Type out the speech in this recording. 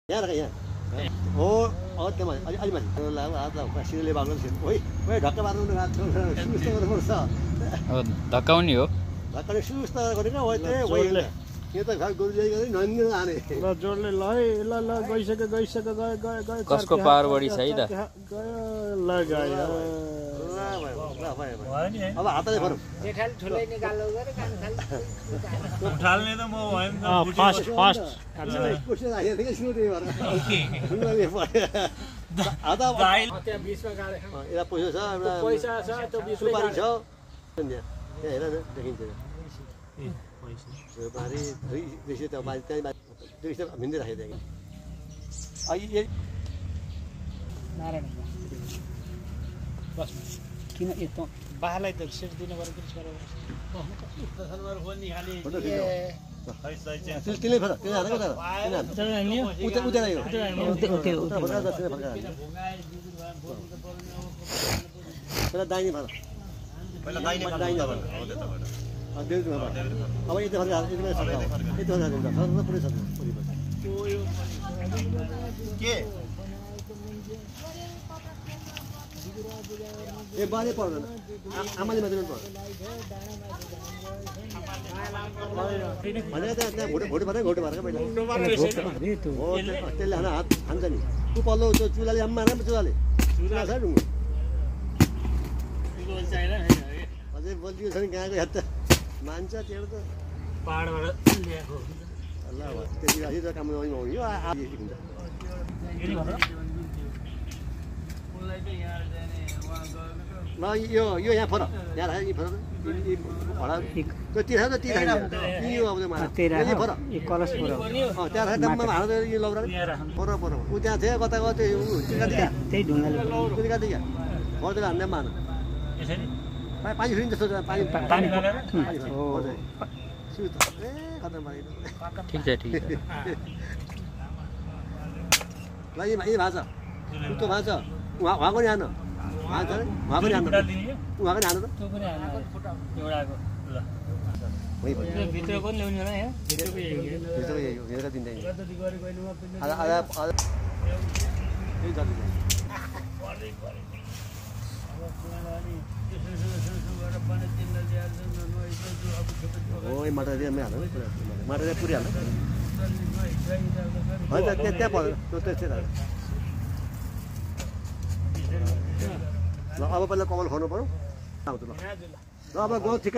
यहाँ राख यहाँ हो त्यहाँ अलि माथि हात सिधैले बाल्नु ओइ ढक्का मार्नु सुस्त गर्नुपर्छ धक्काउने हो धक्काले सुस्त गरेर हो त्यही यो त घर गोरु जाई गरे नन्दिन आने ल जोडले ल है ल ल गइसक्यो गए कसको पावर बढी छ है त ल गयो अब हातले भरौँ जेठाल ठुलै निकाल्नु गरे कान खाली उठाल्ने त म भएन फास्ट क्वेशन आयो देखि सुरु त्यही भएर आधा त्यहाँ बिचमा गाडे एउटा पैसा छ एउटा पैसा छ त्यो बिचमा सुपारी छ त्यहाँ हेर न देखिन्छ सुपारी दुई त बाजी त्यहाँ दुई त भिन्दै राखेको त्यहाँ अहिले नारायण बस किन यस्तो बाहालाई त सेट दिनु पर्यो कि छोरा फोटो खिच्नु त्यसले फर्क त्यहाँ हालेको त उता उता लाग्यो उता फर्का जस्तो फर्का पहिला दाहिने फर्क पहिला दाहिने दाहिने हो त्यताबाट अब यता फर्का यता फर्का यता फर्का पुरै छ के ए बाले पर्दैन आमाले मात्रै पर्छ भने त्यहाँ भोटे भएर घोटे भएर पहिला हो त्यसले हात हान्छ नि ऊ पल्लो त्यो चुलाले आम्मा राम्रो चुलाले चुला छ ढुङ्गो अझै बलियो छ नि कहाँको हेर त मान्छ त्यो त पहाडबाट ल्याएको ल त्यति राखी त काम आउने यो हुन्छ ल यो यहाँ फरक यहाँ राखेको फरक भडा त्यो तिर्खा त तिर्खा यो अब फरक कलश त्यहाँ राखेर डम्मा भाँडा यो लौरा पर पर ऊ त्यहाँ थियो कता कता त्यही ढुङ्गाले कति क्या बर्देर हान्ने मानु पानी फेरि जस्तो पानी ए खतम ठिक छ ल यी भएको छ उतो भएको छ उहाँको नि हान उहाँको पनि हान्नु उहाँको नि हान्नु त भित्रको ल्याउने होला यहाँ हेरेर दिँदैन मटर हाल्नु मटर पुरी हाल्नु होइन त्यहाँ पर्दैन त्यस्तै ल अब पहिला कमल खुवाउनु पऱ्यो ल अब गाउँ ठिक